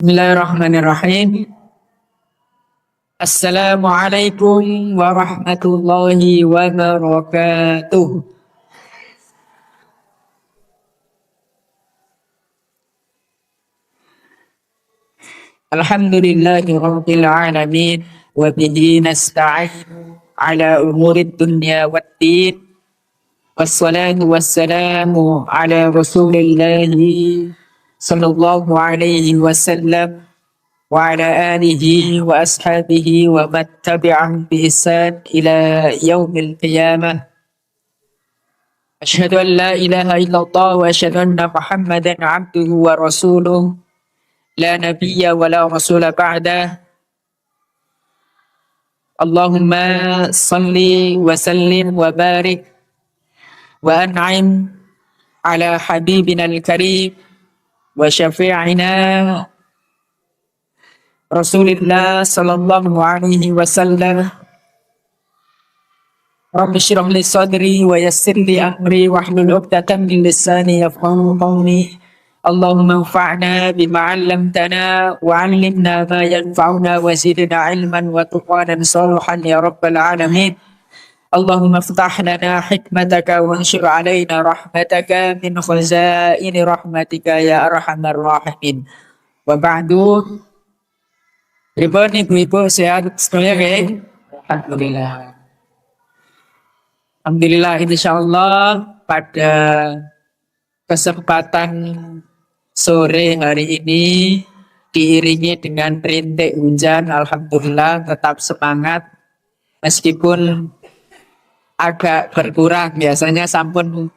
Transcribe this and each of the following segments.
Bismillahirrahmanirrahim. Assalamualaikum warahmatullahi wabarakatuh. Alhamdulillahi rabbil alamin wa bihi nasta'in ala umurid dunya waddin. Wassalatu wassalamu ala rasulillahi sallallahu alaihi wasallam wa ala alihi wa ashabihi wa man tabi'ahum bi ihsan ila yaumil qiyamah. Asyhadu an la ilaha illallah wa asyhadu anna Muhammadan abduhu wa rasuluh la nabiyya wa la rasula ba'dah. Allahumma salli wa sallim wa barik wa an'im ala habibina al-karim wa syafi'ina Rasulillah sallallahu alaihi wasallam. Rabbi shrah li sadri wa yassir li amri wahlul 'uqdatam min lisani yafqahu qawli. Allahumma anfa'na bima 'allamtana wa 'allimna ma yanfa'una wa zidna 'ilman wa tuqanan salihan ya rabbal alamin. Allahumma iftah lana hikmataka wa anshur 'alaina rahmataka min khazaini rahmatika ya arhamar rahimin. Wa ba'du. Pripun ibu-ibu sehat semuanya ya? Alhamdulillah. Alhamdulillah, insyaallah pada kesempatan sore hari ini diiringi dengan rintik hujan, alhamdulillah tetap semangat meskipun agak berkurang. Biasanya sampun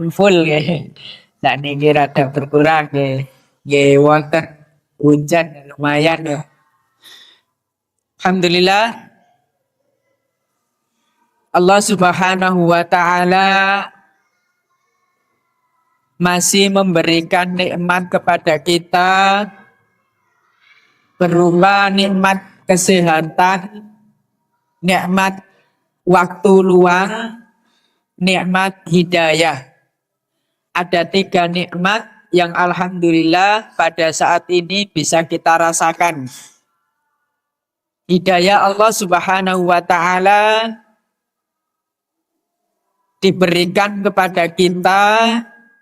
full ya. Nah niki rada berkurang ya. Ya wonten hujan lumayan ya. Alhamdulillah Allah subhanahu wa ta'ala masih memberikan nikmat kepada kita berupa nikmat kesehatan, nikmat waktu luang, nikmat hidayah. Ada 3 nikmat yang alhamdulillah pada saat ini bisa kita rasakan. Hidayah Allah subhanahu wa ta'ala diberikan kepada kita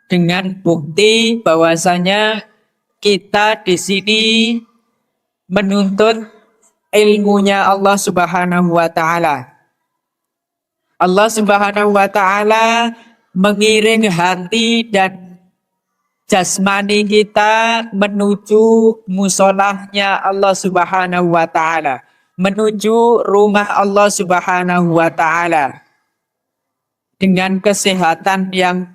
dengan bukti bahwasanya kita di sini menuntut ilmunya Allah subhanahu wa ta'ala. Allah subhanahu wa ta'ala mengiring hati dan jasmani kita menuju musolahnya Allah subhanahu wa ta'ala, menuju rumah Allah subhanahu wa ta'ala dengan kesehatan yang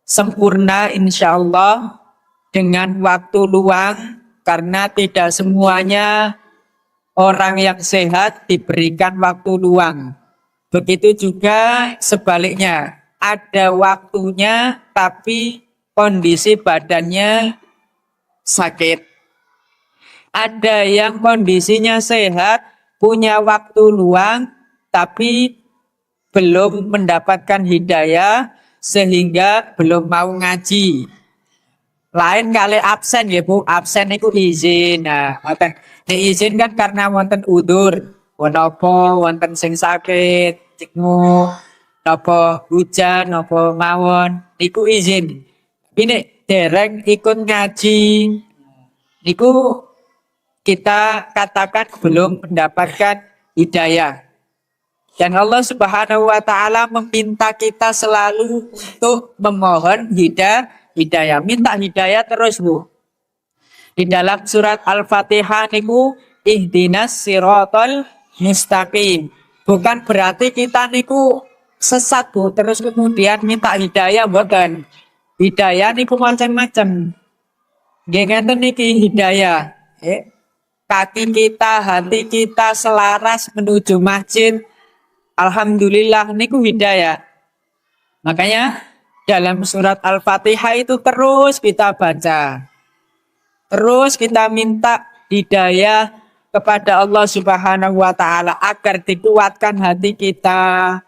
sempurna insyaallah, dengan waktu luang, karena tidak semuanya orang yang sehat diberikan waktu luang. Begitu juga sebaliknya, ada waktunya tapi kondisi badannya sakit. Ada yang kondisinya sehat, punya waktu luang, tapi belum mendapatkan hidayah sehingga belum mau ngaji. Lain kali absen ya Bu, absen itu izin. Nah, wonten izin kan karena wonten udzur, napa wonten sing sakit, cikmu, napa hujan, napa mawon, niku izin. Ini dereng ikut ngaji, niku kita katakan belum mendapatkan hidayah. Dan Allah subhanahu wa ta'ala meminta kita selalu untuk memohon hidayah. Minta hidayah terus Bu. Di dalam surat Al-Fatihah niku ihdinas siratal mustaqim. Bukan berarti kita niku sesat Bu, terus kemudian minta hidayah, bukan. Hidayah niku macam-macam. Nggih ngeten niki hidayah. Kaki kita, hati kita selaras menuju masjid. Alhamdulillah niku hidayah. Makanya dalam surat Al-Fatihah itu terus kita baca. Terus kita minta hidayah kepada Allah subhanahu wa ta'ala agar dikuatkan hati kita.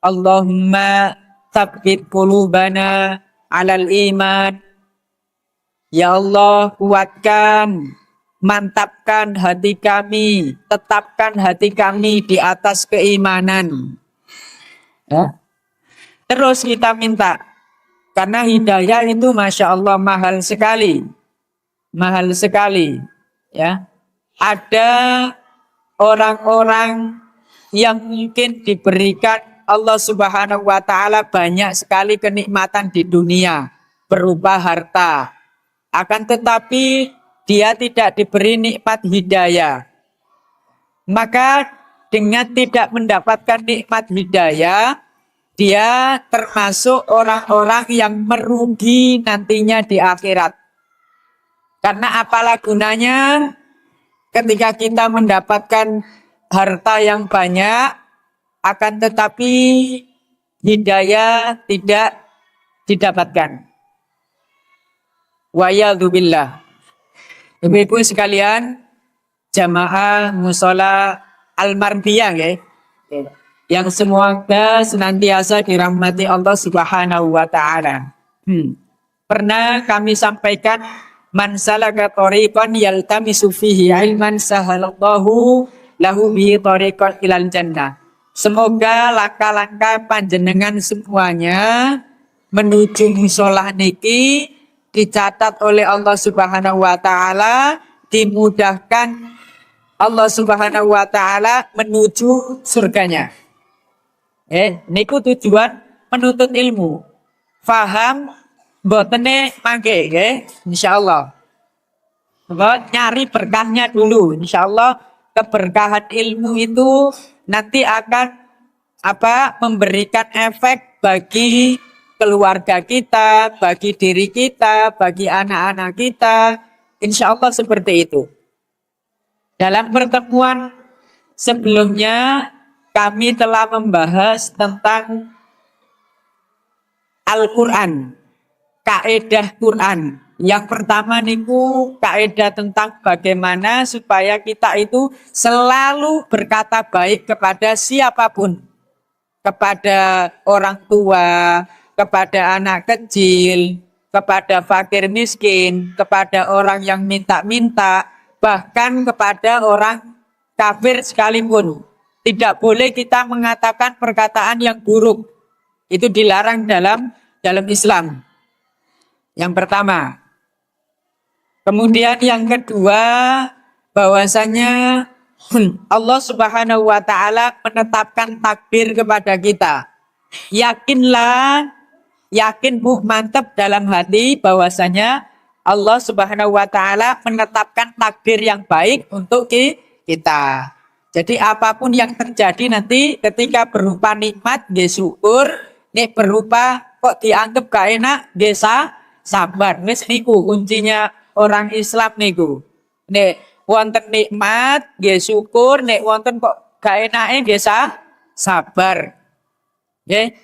Allahumma tsabbit qulubana alal iman Ya Allah, kuatkan, mantapkan hati kami, tetapkan hati kami di atas keimanan. Ya. Terus kita minta, karena hidayah itu Masya Allah mahal sekali. Mahal sekali. Ya. Ada orang-orang yang mungkin diberikan Allah Subhanahu wa taala banyak sekali kenikmatan di dunia berupa harta. Akan tetapi dia tidak diberi nikmat hidayah. Maka dengan tidak mendapatkan nikmat hidayah, dia termasuk orang-orang yang merugi nantinya di akhirat. Karena apalah gunanya ketika kita mendapatkan harta yang banyak, akan tetapi hidayah tidak didapatkan. Wa ya'dzubillah. Ibu-ibu sekalian, jamaah musola al-marbiyah ya, yang semoga senantiasa dirahmati Allah Subhanahu wa taala. Pernah kami sampaikan, man salaka thoriqan yaltamisu fihi ilman sahalallahu lahu bihi thoriqan ilal jannah. Semoga langkah-langkah panjenengan semuanya menuju musola niki dicatat oleh Allah Subhanahu wa taala, dimudahkan Allah Subhanahu wa taala menuju surganya. Niku tujuan menuntut ilmu. Faham mbotene mangke nggih, insyaallah. Nyari berkahnya dulu, insyaallah keberkahan ilmu itu nanti akan memberikan efek bagi keluarga kita, bagi diri kita, bagi anak-anak kita. Insya Allah seperti itu. Dalam pertemuan sebelumnya kami telah membahas tentang Al-Quran, kaidah Quran. Yang pertama niku kaidah tentang bagaimana supaya kita itu selalu berkata baik kepada siapapun, kepada orang tua, kepada anak kecil, kepada fakir miskin, kepada orang yang minta-minta, bahkan kepada orang kafir sekalipun. Tidak boleh kita mengatakan perkataan yang buruk. Itu dilarang dalam Islam. Yang pertama. Kemudian yang kedua, bahwasanya Allah Subhanahu wa taala menetapkan takdir kepada kita. Yakin mantap dalam hati bahwasanya Allah Subhanahu wa taala menetapkan takdir yang baik untuk kita. Jadi apapun yang terjadi nanti ketika berupa nikmat nggih syukur, nek berupa kok dianggap gak enak nggih sabar. Wis niku kuncinya orang Islam niku. Nek wonten nikmat nggih syukur, nek wonten kok gak enake nggih sabar. Nggih.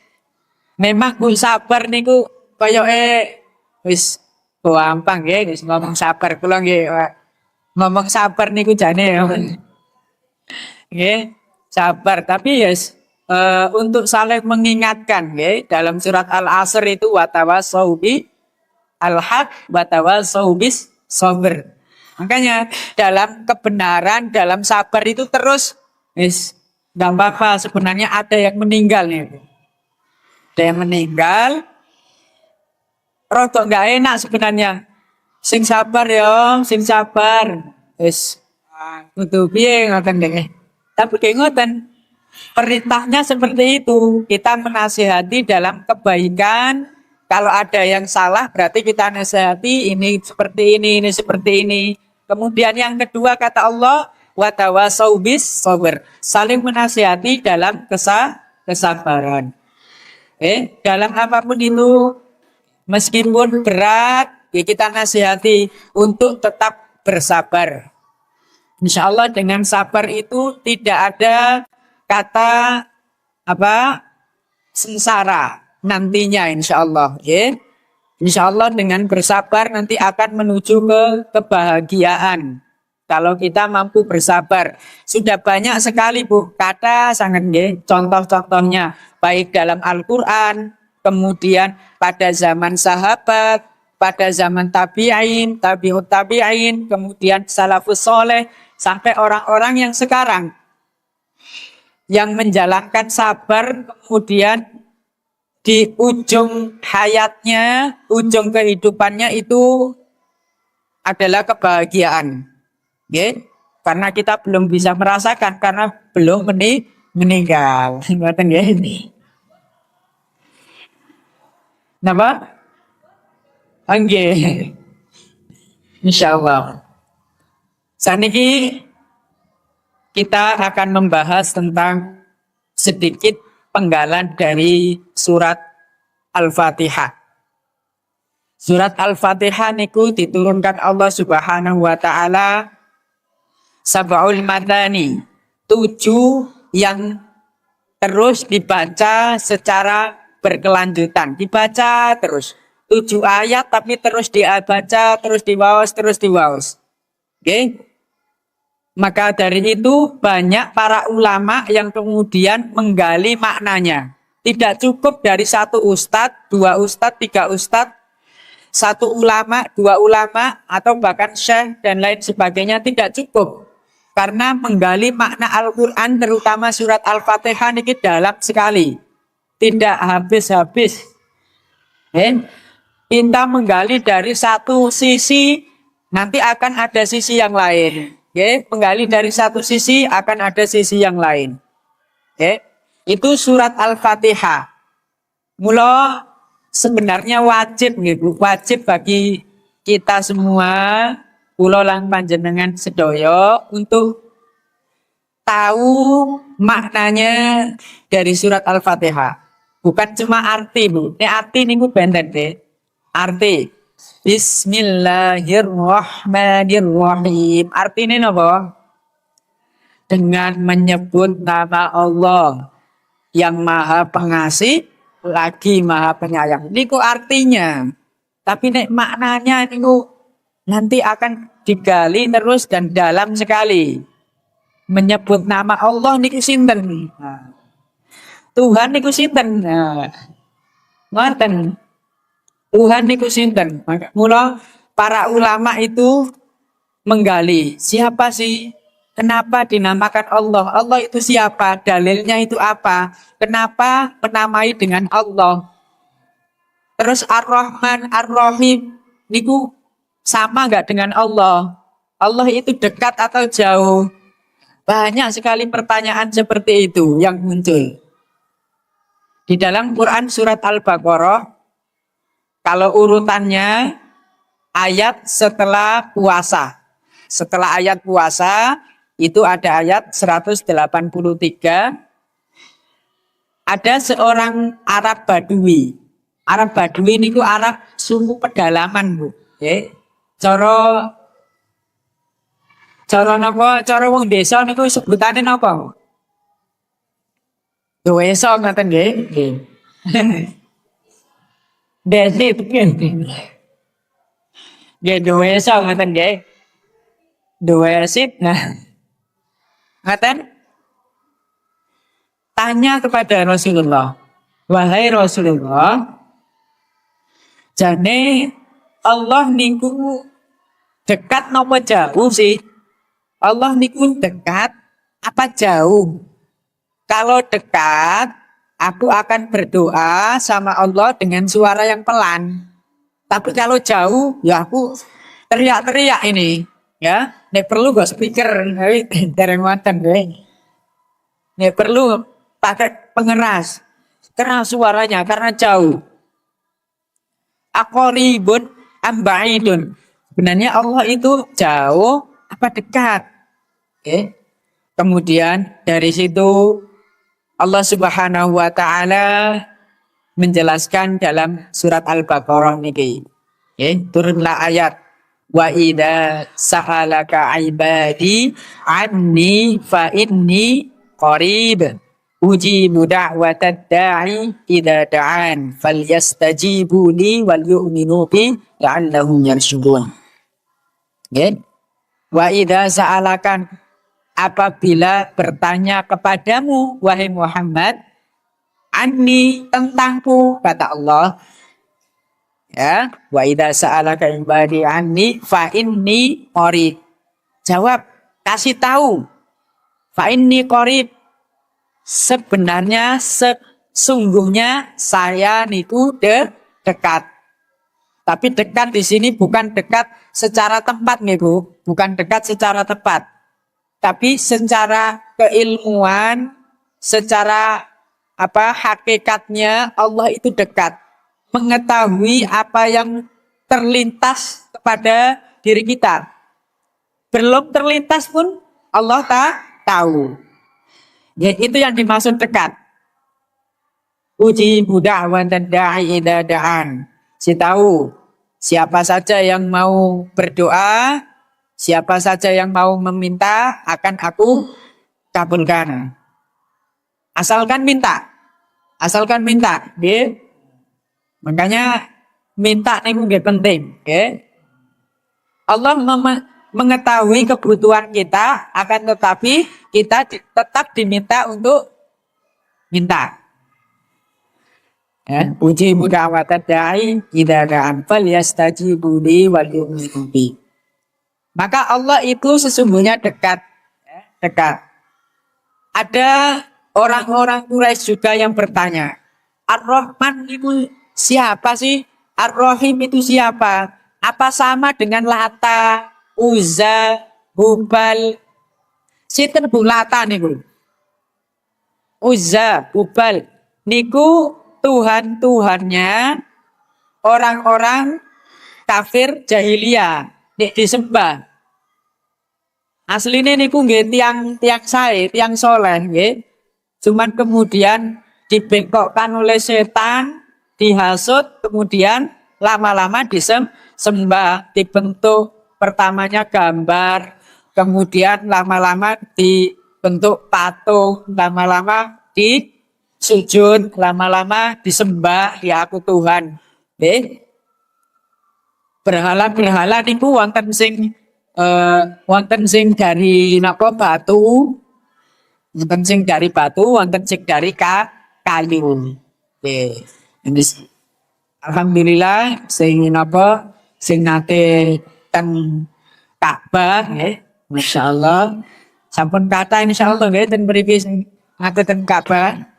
Memang ku sabar niku koyoke wis gampang nggih, wis ngomong sabar kula nggih. Ngomong sabar niku jane nggih, sabar tapi yes untuk saling mengingatkan nggih, dalam surat Al-Asr itu watawasau bi al-haq watawasau bis sabr. Makanya dalam kebenaran, dalam sabar itu terus wis enggak apa-apa, sebenarnya ada yang meninggal nih. Ada yang meninggal, rodok nggak enak sebenarnya. Sing sabar ya, sing sabar. Wis kudu piye ngoten nggih. Tapi kayak ngoten, perintahnya seperti itu. Kita menasihati dalam kebaikan. Kalau ada yang salah berarti kita nasihati ini seperti ini seperti ini. Kemudian yang kedua kata Allah, watawasau bis sabr. Saling menasihati dalam kesabaran. Dalam apapun itu, meskipun berat, ya kita nasihati untuk tetap bersabar. Insya Allah dengan sabar itu tidak ada kata sengsara nantinya, insya Allah. Ya. Insya Allah dengan bersabar nanti akan menuju ke kebahagiaan. Kalau kita mampu bersabar, sudah banyak sekali Bu kata sangat contoh-contohnya baik dalam Al-Quran, kemudian pada zaman sahabat, pada zaman tabi'in, tabi'ut tabi'in, kemudian salafus soleh, sampai orang-orang yang sekarang yang menjalankan sabar, kemudian di ujung hayatnya, ujung kehidupannya itu adalah kebahagiaan. Okay? Karena kita belum bisa merasakan, karena belum meninggal. Ngoten nggih. Napa? Nggih. Insyaallah. Saniki kita akan membahas tentang sedikit penggalan dari surat Al-Fatihah. Surat Al-Fatihah niku diturunkan Allah Subhanahu wa taala sab'ul madani, 7 yang terus dibaca secara berkelanjutan, dibaca terus 7 ayat tapi terus dibaca, terus diwaos, terus diwaos. Oke? Maka dari itu banyak para ulama yang kemudian menggali maknanya. Tidak cukup dari 1 ustadz, 2 ustadz, 3 ustadz, 1 ulama, 2 ulama, atau bahkan syekh dan lain sebagainya, tidak cukup. Karena menggali makna Al-Quran, terutama surat Al-Fatihah ini dalam sekali. Tidak habis-habis. Kita menggali dari 1 sisi, nanti akan ada sisi yang lain. Menggali dari 1 sisi, akan ada sisi yang lain. Itu surat Al-Fatihah. Mula sebenarnya wajib gitu, wajib bagi kita semua, kula lan panjenengan sedaya untuk tahu maknanya dari surat Al-Fatihah. Bukan cuma arti, Bu. Ini arti niku benten deh. Arti Bismillahirrahmanirrahim. Artinya apa? Dengan menyebut nama Allah yang Maha Pengasih lagi Maha Penyayang. Niku artinya. Tapi nek maknanya niku nanti akan digali terus dan dalam sekali. Menyebut nama Allah niku sinten? Tuhan niku sinten? Ngoten. Tuhan niku sinten? Mula para ulama itu menggali, siapa sih? Kenapa dinamakan Allah? Allah itu siapa? Dalilnya itu apa? Kenapa menamai dengan Allah? Terus Ar-Rahman, Ar-Rahim niku sama nggak dengan Allah? Allah itu dekat atau jauh? Banyak sekali pertanyaan seperti itu yang muncul. Di dalam Quran surat Al-Baqarah, kalau urutannya ayat setelah puasa. Setelah ayat puasa itu ada ayat 183. Ada seorang Arab Badui. Arab Badui niku Arab suku pedalaman, Bu. Cara napa? Cara wong desa niku sebutane napa? Desa ngoten nggih. Desi itu kan. Nggih desa ngoten nggih. Desi. Nah. Ngaten? Tanya kepada Rasulullah. Wahai Rasulullah, jane Allah niku dekat napa jauh sih? Allah niku dekat apa jauh? Kalau dekat, aku akan berdoa sama Allah dengan suara yang pelan. Tapi kalau jauh, ya aku teriak-teriak ini. Ya, nek perlu gak speaker, dereng wonten kowe. Nek perlu pakai pengeras. Keras suaranya karena jauh. Aqribun am ba'idun. Sebenarnya Allah itu jauh apa dekat? Kemudian dari situ Allah Subhanahu wa taala menjelaskan dalam surat Al-Baqarah niki. Turunlah ayat wa idza sa'alaka ibadi anni fa inni qarib ujibu da'watad da'i idza da'an falyastajibu li wal yu'minu bi la'allahum yarshudun. Wa idza sa'alakan, apabila bertanya kepadamu wahai Muhammad, anni tentangku, kata Allah, Ya, wa idza sa'alaka ibadi anni fa inni qarib. Jawab, kasih tahu. Fa inni qarib. Sebenarnya sesungguhnya saya niku dekat. Tapi dekat di sini bukan dekat secara tempat nih Bu, bukan dekat secara tempat. Tapi secara keilmuan, secara hakikatnya Allah itu dekat. Mengetahui apa yang terlintas kepada diri kita. Belum terlintas pun Allah tahu. Ya, itu yang dimaksud dekat. Uji da'wan dan da'i idza da'an. Si tahu siapa saja yang mau berdoa, siapa saja yang mau meminta akan aku kabulkan. Asalkan minta. Asalkan minta, nggih. Makanya minta niku nggih penting, nggih. Allah mengetahui kebutuhan kita, akan tetapi kita tetap diminta untuk minta. Ya, uji da'watad da'i idza da'an falyastajibu li wal yu'minu bi. Maka Allah itu sesungguhnya dekat, ya, dekat. Ada orang-orang Quraisy juga yang bertanya, Ar-Rahman itu siapa sih? Ar-Rahim itu siapa? Apa sama dengan Lata, Uzza, Hubal? Sinten Bu Lata niku? Uzza, Hubal niku Tuhan-Tuhannya orang-orang kafir jahiliyah nek disembah. Asline niku nggih tiang sae, tiang soleh nggih. Cuman kemudian dibengkokkan oleh setan, dihasut, kemudian lama-lama disembah, dibentuk pertamanya gambar, kemudian lama-lama dibentuk patung, lama-lama sujud, lama-lama disembah, ya aku Tuhan. Berhala-berhala niku wonten sing dari batu, wonten sing dari batu, wonten sing dari kayu. Ini alhamdulillah sing nate ten Ka'bah nggih. Masyaallah. Sampun kata insyaallah nggih ten mriki sing nate ten Ka'bah.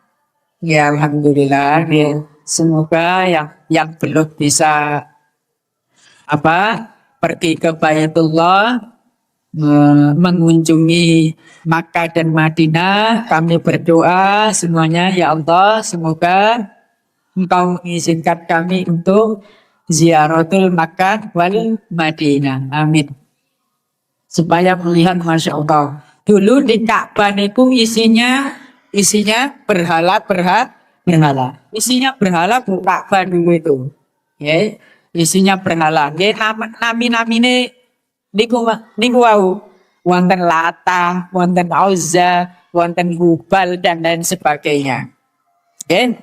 Ya alhamdulillah, ya. Semoga yang belum bisa pergi ke Baitullah, mengunjungi Makkah dan Madinah, kami berdoa semuanya, ya Allah, semoga Engkau mengizinkan kami untuk ziaratul Makkah wal Madinah. Amin. Supaya melihat, Masya Allah. Dulu di Ka'bah itu isinya berhala. Isinya berhala Bu Ka'bah dulu itu. Ya, isinya berhala. Nggih nami-namine niku wau. Wonten Lata, wonten Uzza, wonten Hubal dan lain sebagainya. Ya.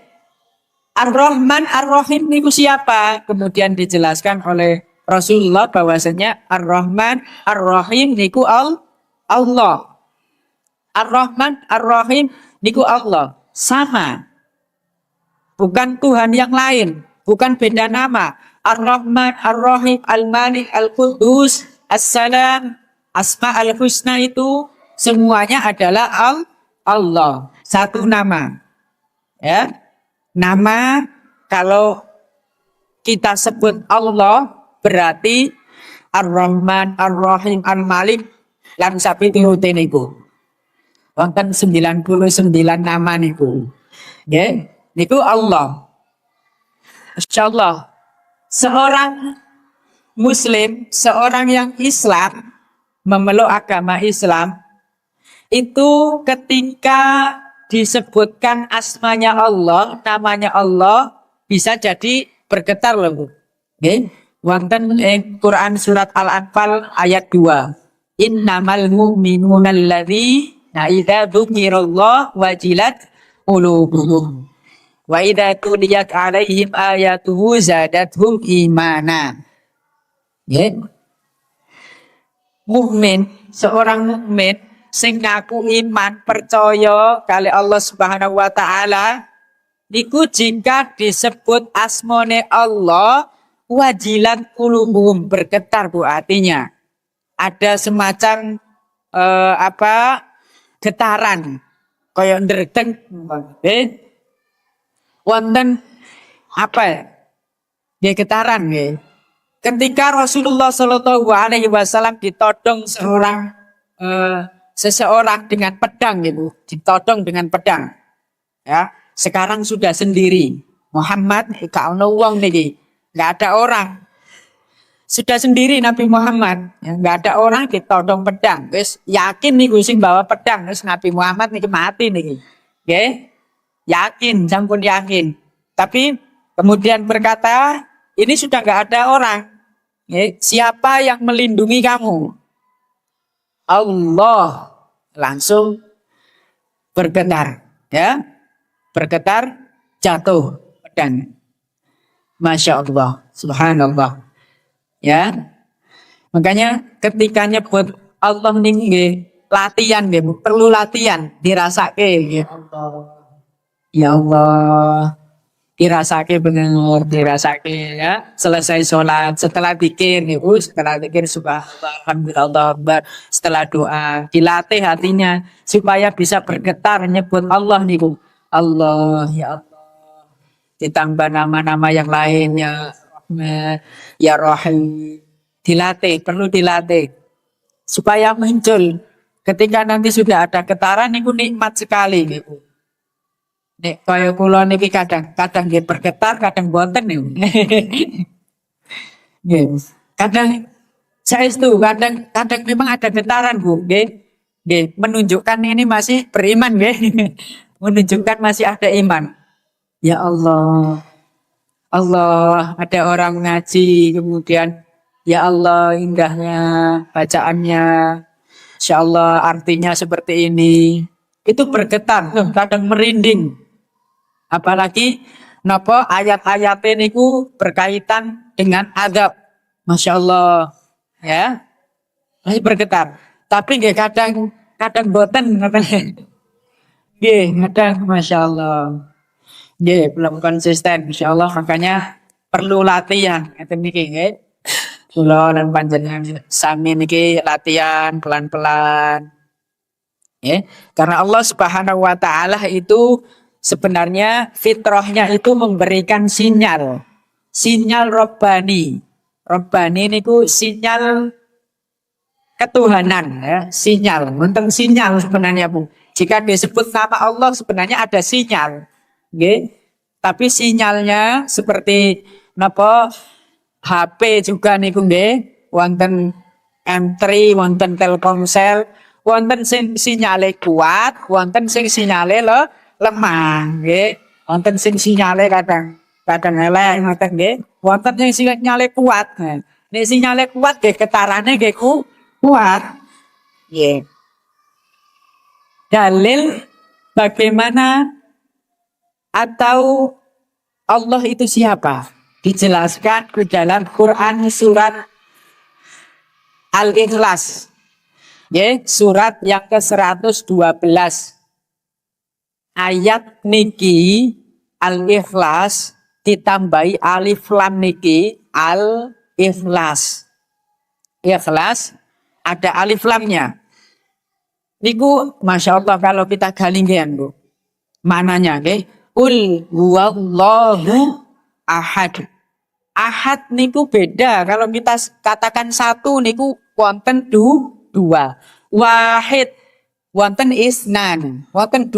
Ar-Rahman, Ar-Rahim niku siapa? Kemudian dijelaskan oleh Rasulullah bahwasanya Ar-Rahman, Ar-Rahim niku Allah. Ar-Rahman, Ar-Rahim niku Allah. Sama. Bukan Tuhan yang lain. Bukan beda nama. Ar-Rahman, Ar-Rahim, Al-Malik, Al-Qudus, As-Salam, Asma al-Husna itu semuanya adalah Allah. Satu nama. Ya. Nama kalau kita sebut Allah berarti Ar-Rahman, Ar-Rahim, Al-Malik lan sapi turute niku. Wonten 99 nama niku. Ya, niku Allah. Insyaallah seorang muslim, seorang yang Islam memeluk agama Islam itu ketika disebutkan asmanya Allah, namanya Allah bisa jadi bergetar loh. Okay? Wonten Quran surat Al-Anfal ayat 2. Innamal mu'minuna alladzina idza dzukirallah wajilat qulubuhum wa idza tuliyat 'alaihim ayatuhu zadatuhum imana. Ya. Mukmin, seorang mukmin sing ngaku iman percaya kali Allah Subhanahu wa taala niku jika disebut asmone Allah wajilat qulubuhum, bergetar bu hatinya. Ada semacam getaran kaya ndredeg wonten apa ya? Nggih getaran nggih. Ketika Rasulullah Shallallahu Alaihi Wasallam ditodong seseorang dengan pedang, ibu, ditodong dengan pedang. Ya, sekarang sudah sendiri. Muhammad, gak ono wong niki, nggak ada orang. Sudah sendiri Nabi Muhammad, ya, nggak ada orang ditodong pedang. Wis yakin nih sing bawa pedang, wis Nabi Muhammad niki mati niki. Nggih, yakin, sampun yakin. Tapi kemudian berkata, ini sudah nggak ada orang. Siapa yang melindungi kamu? Allah. Langsung bergetar, ya, bergetar, jatuh pedang. Masya Allah, Subhanallah, ya. Makanya ketika nyebut Allah nih latihan, perlu latihan, dirasake, ya Allah. Dirasake benar, dirasake ya. Selesai sholat, setelah zikir, setelah zikir subhanallah, alhamdulillah, setelah doa, dilatih hatinya supaya bisa bergetar nyebut Allah niku. Allah, ya Allah. Ditambah nama-nama yang lain, ya Rahman, ya Rahim. Dilatih, perlu dilatih supaya muncul. Ketika nanti sudah ada getaran, niku nikmat sekali niku. Nek kaya kula niki kadang nggih bergetar, kadang boten niku. Nggih. Kadang saestu, kadang memang ada getaran, Bu. Nggih. Nggih, menunjukkan ini masih beriman nggih. Menunjukkan masih ada iman. Ya Allah. Allah, ada orang ngaji kemudian ya Allah indahnya bacaannya. Insyaallah artinya seperti ini. Itu bergetar, kadang merinding. Apalagi napa ayat-ayat niku berkaitan dengan adab. Masya Allah, ya, masih bergetar. Tapi nggih kadang boten nggih, kadang Masya Allah, nggih belum konsisten. Insya Allah makanya perlu latihan. Itu niki nggih. Kula dan panjenengan sami niki latihan pelan-pelan. Ya, karena Allah Subhanahu wa taala itu sebenarnya fitrahnya itu memberikan sinyal robbani. Robbani niku sinyal ketuhanan, ya, sinyal. Wonten sinyal sebenarnya, Bu. Jika disebut nama Allah sebenarnya ada sinyal. Nggih. Tapi sinyalnya seperti napa HP juga niku nggih, wonten M3, wonten Telkomsel, wonten sing sinyale kuat, wonten sing sinyale lemah, nggih. Wonten sing sinyale kadang elek ngoten nggih. Wonten sing sinyale kuat. Nek sinyale kuat nggih getarane nggih kuat. Nggih. Dalil bagaimana atau Allah itu siapa? Dijelaskan di dalam Quran surat Al-Ikhlas. Ya, surat yang ke-112. Ayat niki Al-Ikhlas ditambahi alif lam niki Al-Ikhlas. Ikhlas ada alif lamnya. Niku Masya Allah kalau kita galingan, Bu. Mananya nggih, Qul huwallahu ahad. Ahad niku beda. Kalau kita katakan satu niku wonten dua. Wahid wonten isnan. Wonten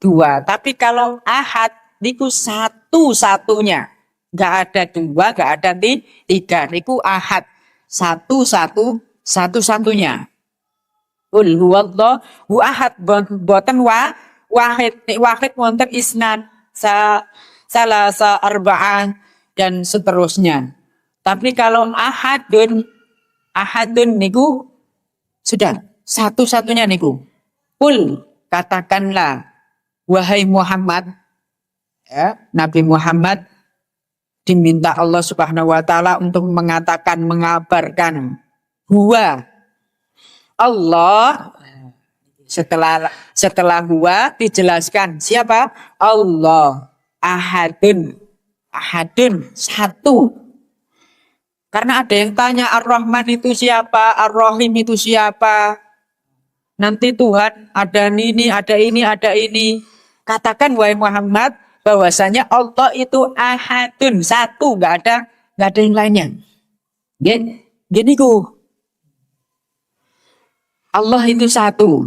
dua. Tapi kalau ahad niku satu-satunya. Enggak ada dua, enggak ada tiga. Niku ahad. Satu-satunya. Qul huwallahu ahad. Boten wahid. Wahid wonten isnan. Salasa arba'an dan seterusnya. Tapi kalau ahadun niku sudah satu-satunya niku. Qul, katakanlah wahai Muhammad, ya, Nabi Muhammad diminta Allah Subhanahu wa taala untuk mengatakan, mengabarkan huwa Allah. Setelah huwa dijelaskan siapa? Allah. Ahadun satu. Karena ada yang tanya Ar-Rahman itu siapa, Ar-Rahim itu siapa. Nanti Tuhan ada ini, ada ini, ada ini. Katakan wahai Muhammad bahwasanya Allah itu ahadun, satu, nggak ada yang lainnya. Gini ku, Allah itu satu,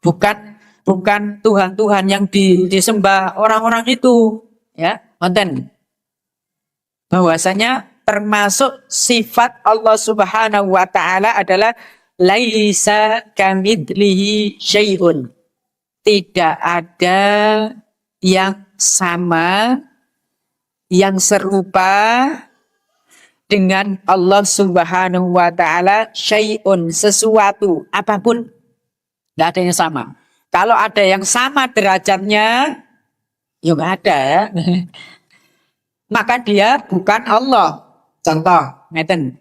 bukan Tuhan yang disembah orang-orang itu, ya, konten. Bahwasanya termasuk sifat Allah Subhanahu wa taala adalah laisa kamitslihi syai'un. Tidak ada yang sama, yang serupa dengan Allah Subhanahu wa taala syai'un, sesuatu apapun, enggak ada yang sama. Kalau ada yang sama derajatnya, ya enggak ada ya. Maka dia bukan Allah. Contoh, ngeten.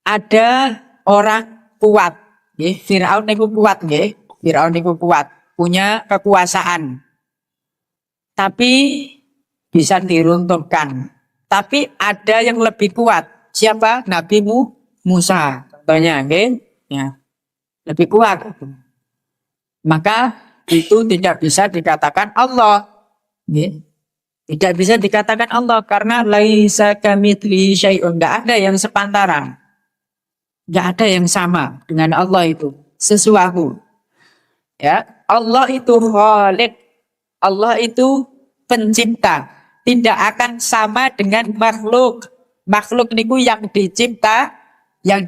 Ada orang kuat, nggih, Firaun niku kuat nggih. Firaun niku kuat, punya kekuasaan. Tapi bisa diruntuhkan. Tapi ada yang lebih kuat. Siapa? Nabi Musa. Contohnya nggih, ya. Lebih kuat. Maka itu tidak bisa dikatakan Allah. Nggih. Tidak bisa dikatakan Allah karena laisa kamitslihi syai'un, enggak ada yang sepantaran. Enggak ada yang sama dengan Allah itu, sesuatu. Ya, Allah itu Khaliq. Allah itu pencipta. Tidak akan sama dengan makhluk. Makhluk niku yang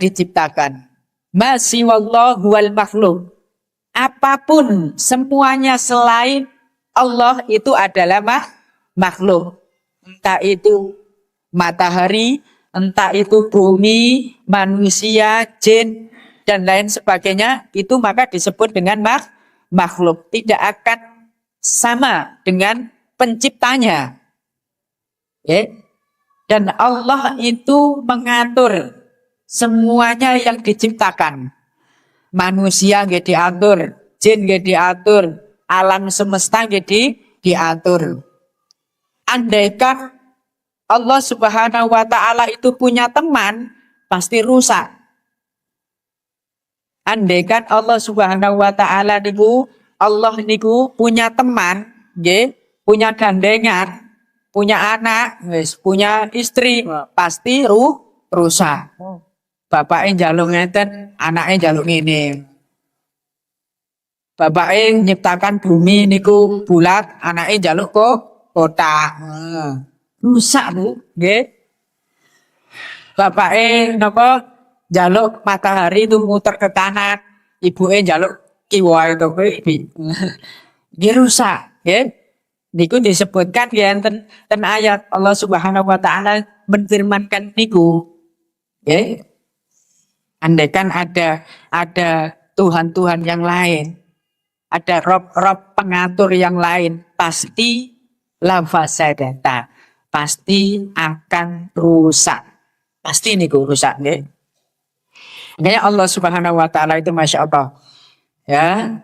diciptakan. Ma siwallahu wal makhluk. Apapun semuanya selain Allah itu adalah makhluk, entah itu matahari, entah itu bumi, manusia, jin, dan lain sebagainya, itu maka disebut dengan makhluk. Tidak akan sama dengan penciptanya. Ya. Dan Allah itu mengatur semuanya yang diciptakan. Manusia nggak diatur, jin nggak diatur, alam semesta nggak diatur. Andaikan Allah Subhanahu wa taala itu punya teman, pasti rusak. Andaikan Allah Subhanahu wa taala Allah niku punya teman, nggih, punya gandengan, punya anak, punya istri, pasti rusak. Bapaknya njaluk ngeten, anaknya njaluk ngene. Bapaknya nyiptakan bumi niku bulat, anaknya njaluk kok kotak. Rusak Bu, nggih. Bapake napa njaluk matahari itu muter ke kanan, ibuke njaluk kiwa itu nggih rusak, nggih. Niku disebutkan ya ten ayat Allah Subhanahu wa taala menfirmankan niku. Nggih. Andaikan ada Tuhan-Tuhan yang lain, ada Rob pengatur yang lain, pasti lafasadata, pasti akan rusak. Pasti niku rusak nggih. Makanya Allah Subhanahu wa taala itu Masya Allah. Ya.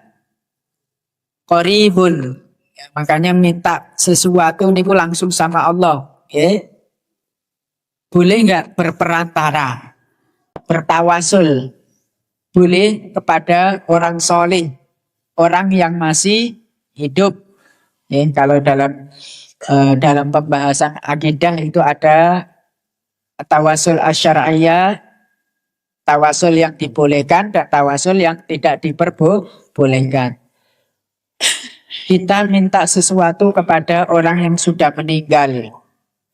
Qaribun. Ya, makanya minta sesuatu niku langsung sama Allah, ya. Boleh enggak berperantara? Bertawasul. Boleh kepada orang soleh, orang yang masih hidup. Ya, kalau dalam pembahasan akidah itu ada tawasul asyariyah, tawasul yang dibolehkan dan tawasul yang tidak diperbolehkan. Kita minta sesuatu kepada orang yang sudah meninggal.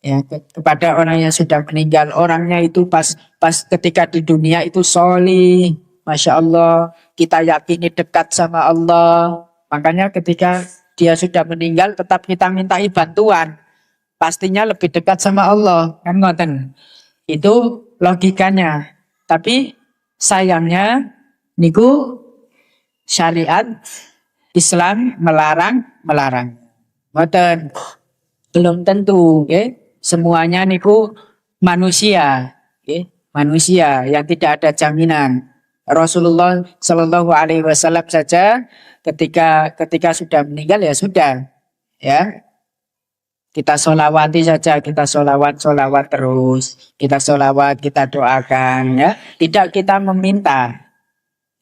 Ya, kepada orang yang sudah meninggal, orangnya itu pas ketika di dunia itu solih, Masya Allah, kita yakini dekat sama Allah. Makanya ketika dia sudah meninggal tetap kita mintai bantuan, pastinya lebih dekat sama Allah, kan ngoten. Itu logikanya. Tapi sayangnya niku syariat Islam melarang. Ngoten. Belum tentu, okay? Semuanya niku manusia, okay? Manusia yang tidak ada jaminan. Rasulullah Shallallahu Alaihi Wasallam saja ketika sudah meninggal ya sudah, ya. Kita sholawati saja, kita sholawat terus. Kita sholawat, kita doakan ya. Tidak kita meminta.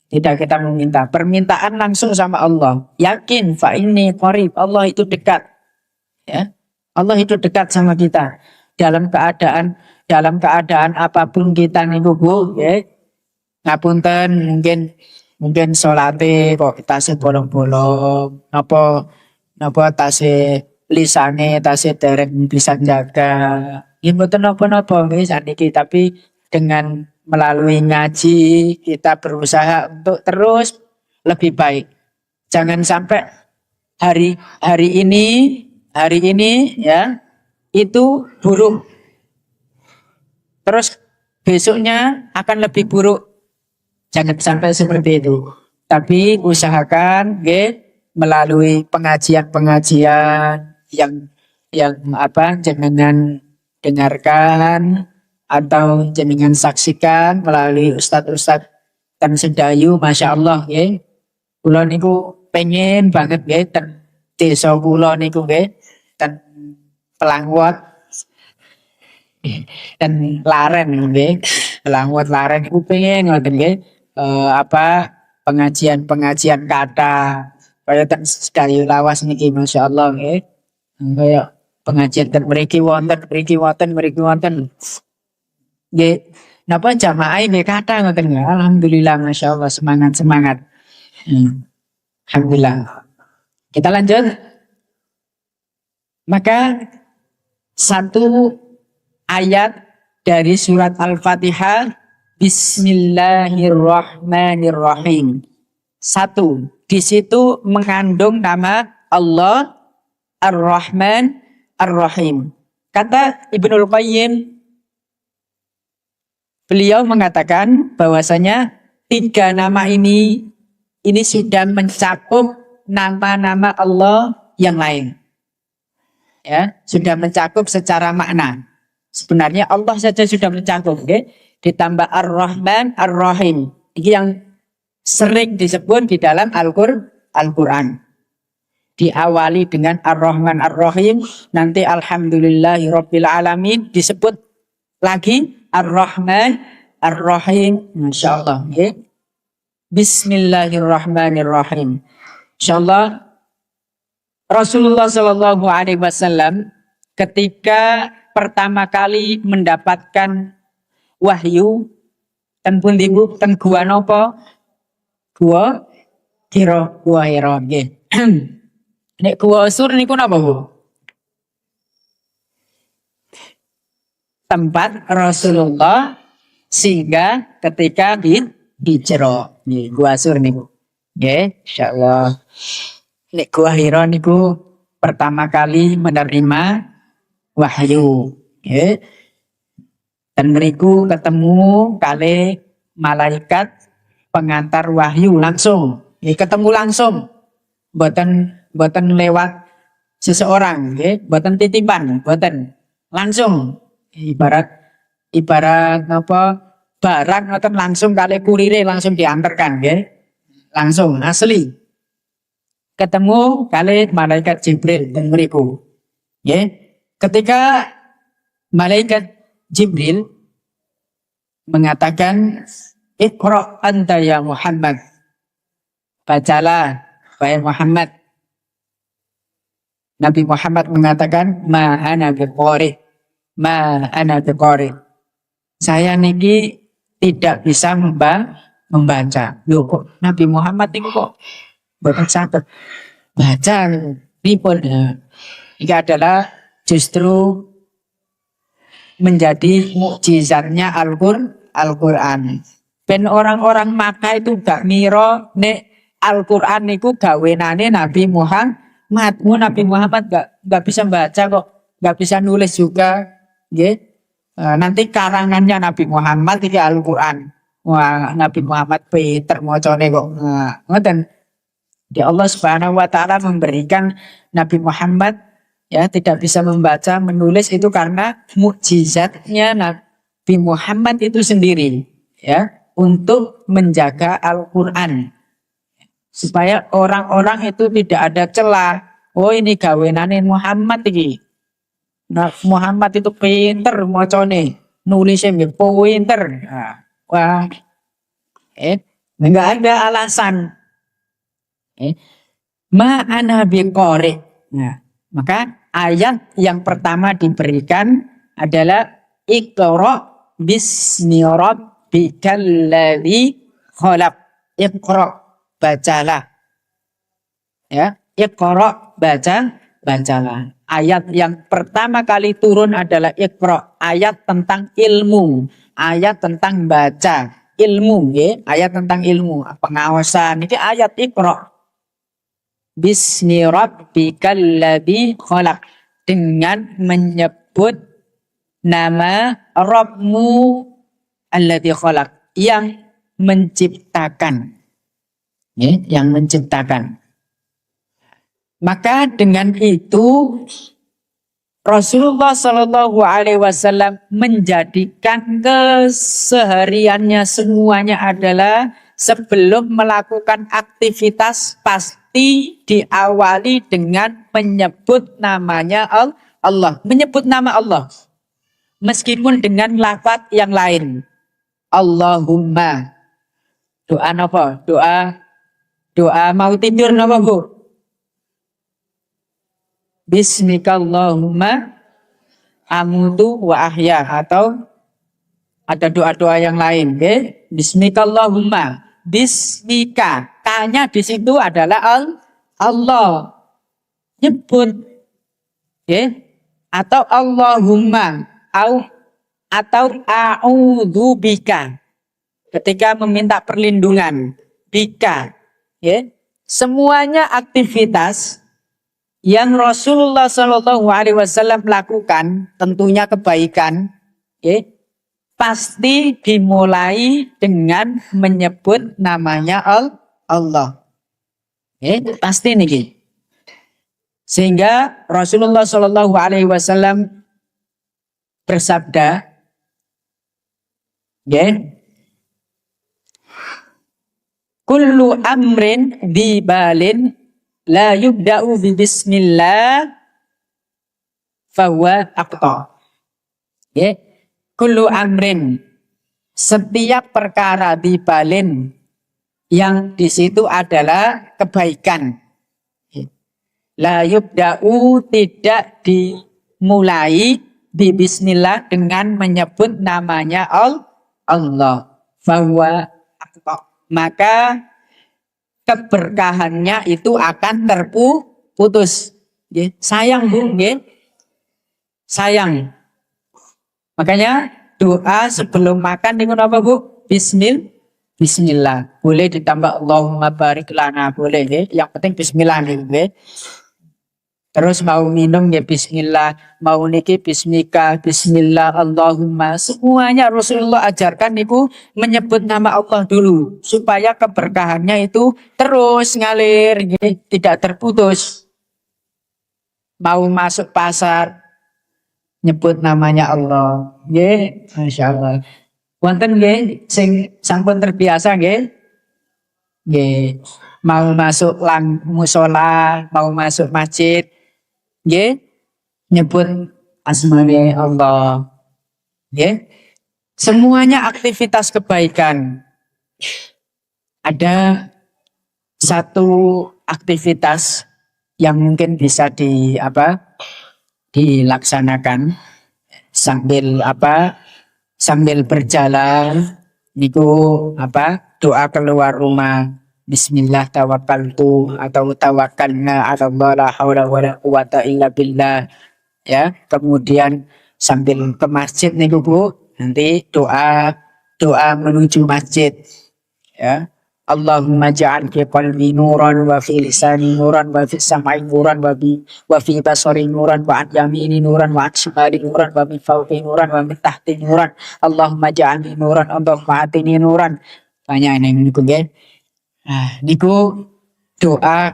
Tidak kita meminta. Permintaan langsung sama Allah. Yakin, fa inni qarib. Allah itu dekat. Ya. Allah itu dekat sama kita. Dalam keadaan apapun kita niku Bu, ya. Ngapunten mungkin salate kok tasih bolong-bolong. Napa tasih lisane tasih derek bisa jaga. Ya mboten napa-napa nggih saniki, tapi dengan melalui ngaji kita berusaha untuk terus lebih baik. Jangan sampai hari ini ya itu buruk. Terus besoknya akan lebih buruk. Jangan sampai seperti itu. Tapi usahakan melalui pengajian-pengajian yang jenengan dengarkan atau jenengan saksikan melalui ustadz-ustadz dan sedayu, masya Allah ya. Kula niku pengen banget ya ten desa kula niku ya ten Pelangwat dan Laren ya. Pelangwat Laren niku pengen ngoten ya. Pengajian-pengajian kata kaya ten sedayu lawas niki masya Allah ya. Kaya pengajian ten mriki wonten. Nggih, napa jamaah nggih kathah ngoten ya. Alhamdulillah masya Allah semangat. Alhamdulillah. Kita lanjut. Maka satu ayat dari surat Al-Fatihah, Bismillahirrahmanirrahim. Satu, di situ mengandung nama Allah Ar-Rahman Ar-Rahim. Kata Ibnul Qayyim, beliau mengatakan bahwasanya tiga nama ini sudah mencakup nama-nama Allah yang lain. Ya, sudah mencakup secara makna. Sebenarnya Allah saja sudah mencakup, okay? Ditambah Ar-Rahman Ar-Rahim. Ini yang sering disebut di dalam Al-Qur'an. Diawali dengan Ar-Rahman Ar-Rahim, nanti Alhamdulillahirabbil alamin, disebut lagi Ar-Rahman Ar-Rahim. Insyaallah, okay? Bismillahirrahmanirrahim. Insyaallah Rasulullah Shallallahu Alaihi Wasallam ketika pertama kali mendapatkan wahyu ten pundi Bu? Ten gua napa? Gua Hira. Nggih. Nek gua Sur niku napa Bu? Tempat Rasulullah singgah ketika hijrah. Nggih, gua Sur niku. Nggih, insyaallah. Nek Gua Hira niku pertama kali menerima wahyu. Nggih. Dan mriku ketemu kali malaikat pengantar wahyu langsung. Nggih, ketemu langsung. Mboten lewat seseorang, nggih, mboten titipan, mboten. Langsung. Ibarat apa? Barang ngoten langsung kali kurire langsung diantarkan, nggih. Langsung asli. Ketemu kali malaikat Jibril dan mriku. Nggih. Ketika malaikat Jibril mengatakan, "Iqra anta ya Muhammad." Bacalah wahai Muhammad. Nabi Muhammad mengatakan, "Ma ana biqari." Saya niki tidak bisa membaca. Loh kok Nabi Muhammad niku kok boten saged baca pripun ya. Ini adalah justru menjadi mukjizatnya Al-Qur'an. Ben orang-orang Makkah itu gak ngira nek Al-Qur'an niku gawenane Nabi Muhammad. Nabi Muhammad gak bisa baca kok, gak bisa nulis juga, nggih. Nanti karangannya Nabi Muhammad iki Al-Qur'an. Wah, Nabi Muhammad pinter macane kok. Ngoten. Di Allah Subhanahu wa taala memberikan Nabi Muhammad ya tidak bisa membaca, menulis itu karena mukjizatnya Nabi Muhammad itu sendiri ya untuk menjaga Al-Qur'an. Supaya orang-orang itu tidak ada celah. Oh ini gawenane Muhammad iki. Nah, Muhammad itu pinter macane, nulisnya pinter. Nah, wah, enggak ada alasan. Ma'ana biqori. Nah, maka ayat yang pertama diberikan adalah Iqra bismi rabbikal ladzi khalaq. Iqra, bacalah. Ya, Iqra, bacalah. Ayat yang pertama kali turun adalah Iqra, ayat tentang ilmu, ayat tentang baca, ilmu, ya, ayat tentang ilmu, pengawasan. Ini ayat Iqra. Bismi rabbikal ladzi khalaq, dengan menyebut nama Rabbmu alladzi khalaq, yang menciptakan, ya, yang menciptakan. Maka dengan itu Rasulullah Shallallahu Alaihi Wasallam menjadikan kesehariannya semuanya adalah sebelum melakukan aktivitas pasti diawali dengan menyebut namanya Allah, menyebut nama Allah, meskipun dengan lafaz yang lain. Allahumma, doa apa? Doa mau tidur apa, Bu? Bismikallahumma amutu wa ahya, atau ada doa-doa yang lain, okay? Bismikallahumma, bismika, K-nya di situ adalah Allah, nyebut, okay? Atau Allahumma, atau a'udzubika, ketika meminta perlindungan, bika, okay? Semuanya aktivitas yang Rasulullah Shallallahu Alaihi Wasallam lakukan, tentunya kebaikan, pasti dimulai dengan menyebut namanya Allah. Pasti nih. Sehingga Rasulullah Shallallahu Alaihi Wasallam bersabda, kullu amrin dibalin la yubda'u bi bismillah fahuwa aqta. Kullu amrin, setiap perkara dibalin, yang di situ adalah kebaikan. La yubda'u, tidak dimulai bi bismillah, dengan menyebut namanya Allah. Fahuwa aqta, maka keberkahannya itu akan terputus. Sayang, Bu, sayang. Makanya doa sebelum makan dengan apa, Bu? Bismillah. Boleh ditambah Allahumma barik lana, boleh, yang penting bismillah nih. Terus mau minum ya bismillah, mau niki bismika, bismillah, Allahumma. Semuanya Rasulullah ajarkan itu menyebut nama Allah dulu, supaya keberkahannya itu terus ngalir, tidak terputus. Mau masuk pasar, nyebut namanya Allah, Masya Allah. Wonten sing sampun terbiasa, mau masuk musola, mau masuk masjid, nyebut asmane Allah. Semuanya aktivitas kebaikan. Ada satu aktivitas yang mungkin bisa dilaksanakan sambil berjalan, niku doa keluar rumah. Bismillah tawakkaltu, atau tawakkalna 'ala Allah, la haula wala quwata illa billah. Kemudian sambil ke masjid niku, Bu, nanti doa menuju masjid. Allahumma ja'al fi qalbi nuran, wa fi lisani nuran, wa fi sam'i nuran, wa fi basari nuran, wa an yamini nuran, wa an shimali nuran, wa min fawqi nuran, wa min tahti nuran. Allahumma ja'alni nuran, Allahumma atini nuran. Banyak ini niku, niku doa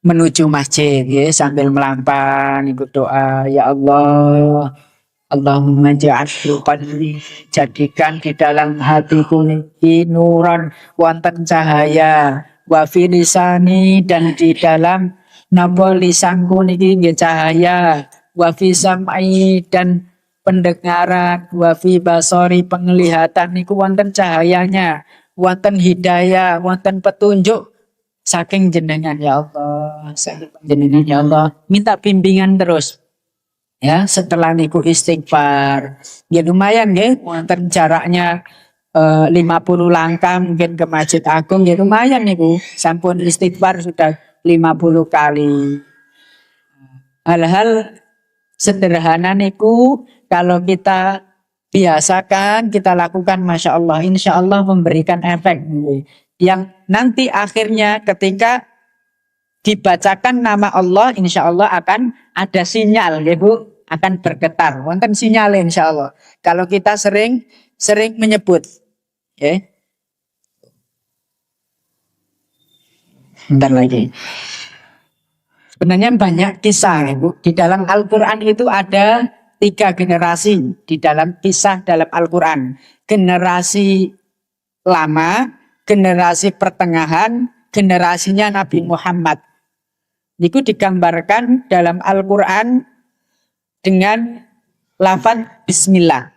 menuju masjid, sambil melampah niku doa, ya Allah, Allahumma ja'al qalbi, jadikan di dalam hatiku niki nuran, wonten cahaya, wa fi lisani, dan di dalam napa lisanku niki nggih cahaya, wa fi sam'i dan pendengaran, wa fi basori penglihatan niku wonten cahayanya, wonten hidayah, wonten petunjuk saking jenengan ya Allah, saking jenengan ya Allah. Minta bimbingan terus. Ya, setelah niku istighfar. Ya lumayan nggih, wonten jaraknya 50 langkah mungkin ke Masjid Agung ya lumayan niku. Sampun istighfar sudah 50 kali. Hal-hal sederhana niku kalau kita biasakan, kita lakukan, masya Allah, insya Allah memberikan efek yang nanti akhirnya ketika dibacakan nama Allah, insya Allah akan ada sinyal, ya Bu, akan bergetar. Wonten sinyal insya Allah. Kalau kita sering menyebut, ya. Bentar lagi. Sebenarnya banyak kisah, ya, Bu. Di dalam Al-Quran itu ada 3 generasi di dalam kisah dalam Al-Quran. Generasi lama, generasi pertengahan, generasinya Nabi Muhammad. Itu digambarkan dalam Al-Quran dengan lafaz Bismillah.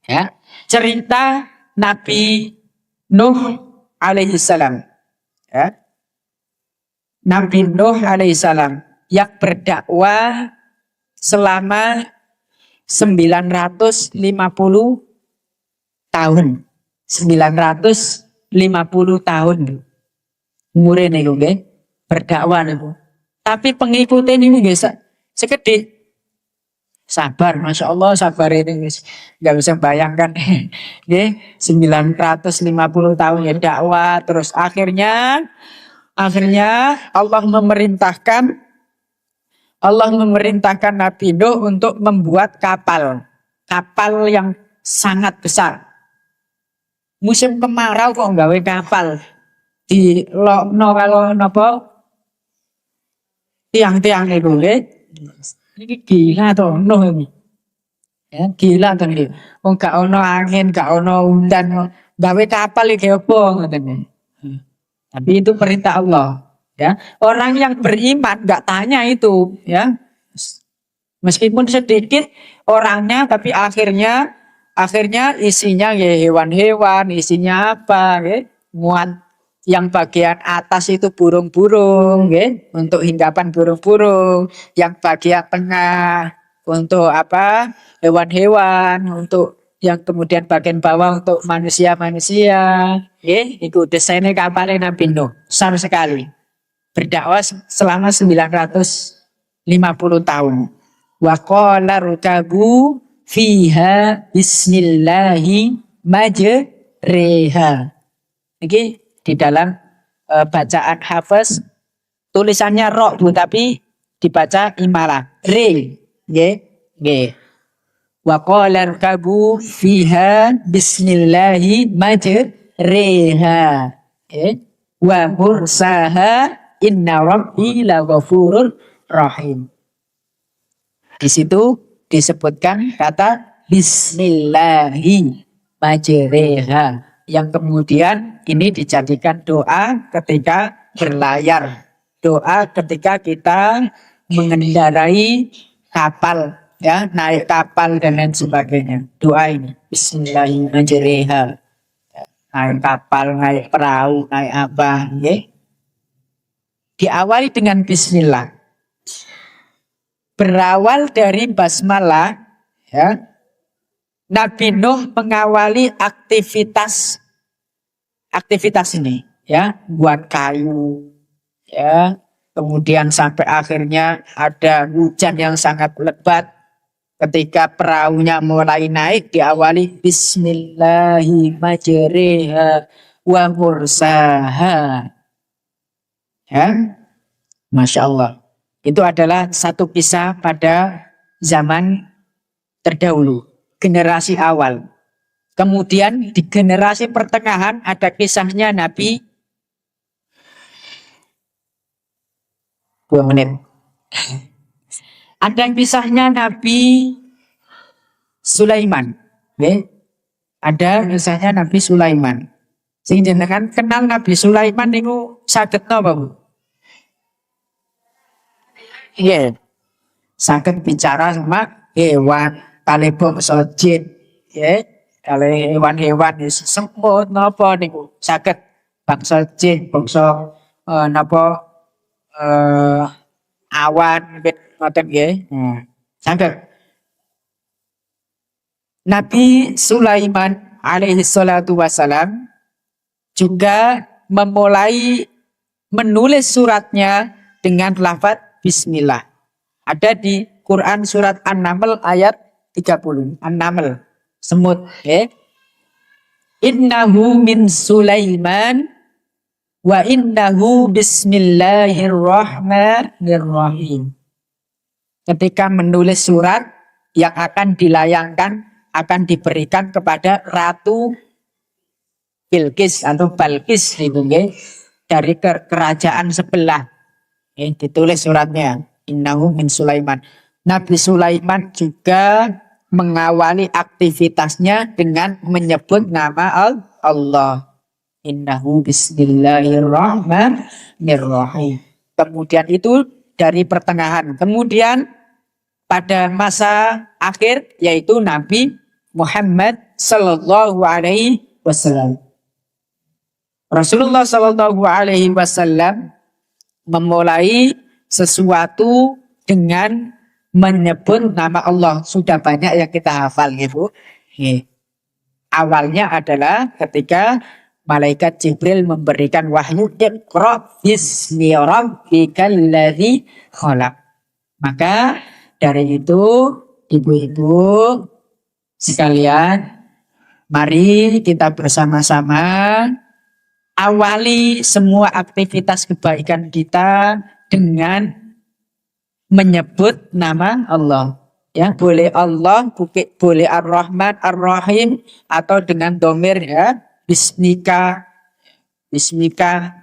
Ya, cerita Nabi Nuh alaihissalam. Ya. Nabi Nuh alaihissalam yang berdakwah selama 950 tahun. 950 tahun. Umure niku nggih berdakwah niku. Tapi pengikutnya niku nggih sekedhik. Sabar, masya Allah sabar ini nggak bisa bayangkan, nggih 950 tahun ya dakwah terus akhirnya Allah memerintahkan Nabi Nuh untuk membuat kapal yang sangat besar. Musim kemarau kok nggawe kapal di lokno kalau napa tiang-tiang itu nggih. Ini gila toh Nuh ini. Ya, gila toh ini. Wong gak ono angin, gak ono udan, gawe kapal iki opo ngoten. Tapi itu perintah Allah, ya. Orang yang beriman gak tanya itu, ya. Meskipun sedikit orangnya tapi akhirnya isinya ya hewan-hewan, isinya apa, ya. Muat yang bagian atas itu burung-burung, ya, untuk hinggapan burung-burung. Yang bagian tengah untuk apa? Hewan-hewan. Untuk yang kemudian bagian bawah untuk manusia-manusia. Ya, itu desainnya kapalnya Nabi Nuh. Besar sekali. Berdakwah selama 950 tahun. Wa qala rukabu fiha bismillahi majreha. Ini di dalam bacaan Hafiz tulisannya ro Bu tapi dibaca imala re nggih wa qala rkabu fiha bismillahi majreha wa mursaha inna rabbi laghafurur rahim. Di situ disebutkan kata bismillahi majreha yang kemudian ini dijadikan doa ketika berlayar, doa ketika kita mengendarai kapal, ya, naik kapal dan lain sebagainya. Doa ini bismillahirrahmanirrahim. Naik kapal, naik perahu, naik apa, ya. Diawali dengan bismillah. Berawal dari basmalah, ya. Nabi Nuh mengawali aktivitas ini, ya, buat kayu, ya, kemudian sampai akhirnya ada hujan yang sangat lebat. Ketika perahunya mulai naik diawali bismillahirrahmanirrahim wa mursaha, ya, masya Allah. Itu adalah satu kisah pada zaman terdahulu. Generasi awal. Kemudian di generasi pertengahan ada kisahnya Nabi 2 menit. Ada kisahnya Nabi Sulaiman. Ada kisahnya Nabi Sulaiman. Sehingga kan kenal Nabi Sulaiman niku saged napa Bu? Iya. saged bicara sama hewan, kali bangsa jin, ya, kali hewan-hewan semut napa niku saged bangsa jin, bangsa napa awan ngoten nggih. Saged. Nabi Sulaiman alaihi salatu wassalam juga memulai menulis suratnya dengan lafaz bismillah. Ada di Quran surat An-Naml ayat 30. An-Naml, semut, ya. Innahu min Sulaiman wa innahu bismillahirrahmanirrahim. Ketika menulis surat yang akan dilayangkan, akan diberikan kepada Ratu Bilqis atau Balqis dari kerajaan sebelah. Ditulis suratnya. Innahu min Sulaiman. Nabi Sulaiman juga mengawali aktivitasnya dengan menyebut nama Allah. Innahu bismillahirrahmanirrahim. Kemudian itu dari pertengahan. Kemudian pada masa akhir yaitu Nabi Muhammad sallallahu alaihi wasallam. Rasulullah sallallahu alaihi wasallam memulai sesuatu dengan menyebut nama Allah. Sudah banyak yang kita hafal, Ibu. Awalnya adalah ketika malaikat Jibril memberikan wahyu, Iqra bismi rabbikal ladzi khalaq. Maka dari itu, ibu-ibu sekalian, mari kita bersama-sama awali semua aktivitas kebaikan kita dengan menyebut nama Allah. Ya, boleh Allah, boleh Ar-Rahman, Ar-Rahim, atau dengan domir, ya, Bismika, Bismika,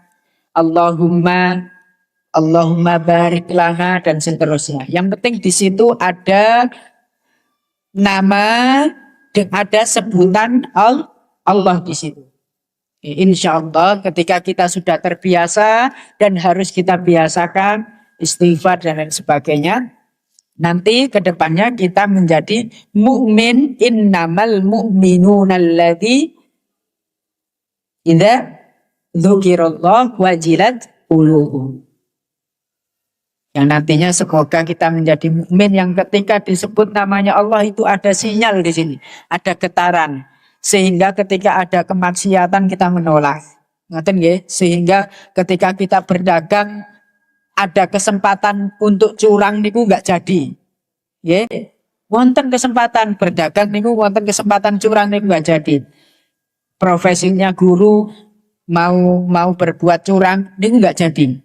Allahumma barik lana, dan seterusnya. Yang penting di situ ada nama dan ada sebutan Allah di situ. Insya Allah ketika kita sudah terbiasa dan harus kita biasakan istighfar dan lain sebagainya, nanti kedepannya kita menjadi mukmin. Innamal mu'minuna alladzi idza dzukirallahu wajilat qulubuhum. Yang nantinya semoga kita menjadi mukmin yang ketika disebut namanya Allah itu ada sinyal di sini, ada getaran. Sehingga ketika ada kemaksiatan kita menolak. Ngerti nggih? Sehingga ketika kita berdagang ada kesempatan untuk curang niku enggak jadi. Nggih. Wonten kesempatan berdagang niku, wonten kesempatan curang niku enggak jadi. Profesinya guru mau berbuat curang niku enggak jadi.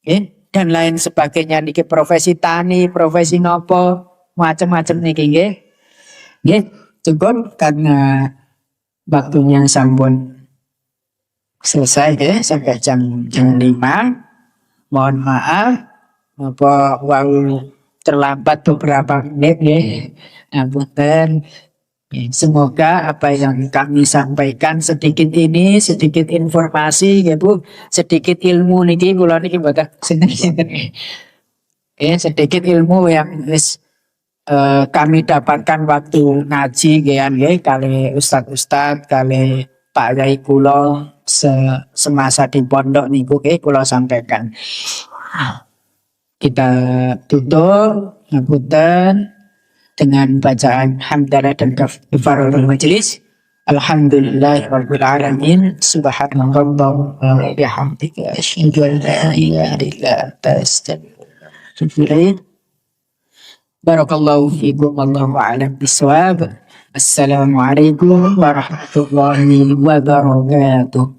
Nggih. Dan lain sebagainya niki, profesi tani, profesi nopo, macam-macam niki nggih. Nggih, cukup karena waktunya sampun selesai ya, sampai jam 5. Mohon maaf apa terlambat beberapa menit ya. Apunten. Semoga apa yang kami sampaikan sedikit ini, sedikit informasi ya Bu, sedikit ilmu niki kula niki mboten sinten-sinten. Sedikit ilmu yang kami dapatkan waktu ngaji nggih kali ustaz-ustaz, kali Pak Yai kula semasa di pondok niku kula sampaikan. Kita tutup ngapunten dengan bacaan hamdalah dan kafaratul majelis. Alhamdulillahirabbil alamin. Subhanallah wa bihamdika asyhadu an la ilaha illa anta astaghfiruka. Barakallahu fiikum, wallahu a'lam bishawab. Assalamualaikum warahmatullahi wabarakatuh.